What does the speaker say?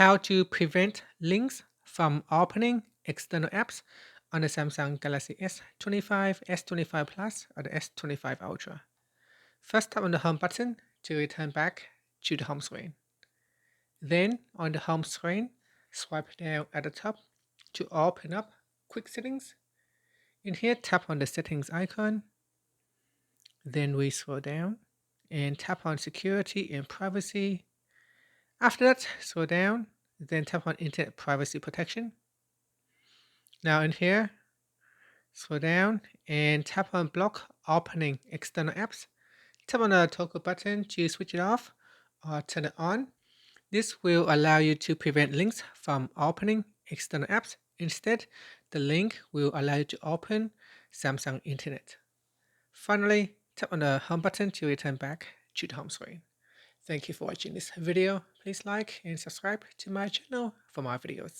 how to prevent links from opening external apps on the Samsung Galaxy S25, S25 Plus, or the S25 Ultra. First, tap on the Home button to return back to the home screen. Then, on the home screen, swipe down at the top to open up Quick Settings. In here, tap on the Settings icon. Then we scroll down and tap on Security and Privacy. After that, scroll down, then tap on Internet Privacy Protection. Now in here, scroll down and tap on Block Opening External Apps. Tap on the toggle button to switch it off or turn it on. This will allow you to prevent links from opening external apps. Instead, the link will allow you to open Samsung Internet. Finally, tap on the Home button to return back to the home screen. Thank you for watching this video. Please like and subscribe to my channel for more videos.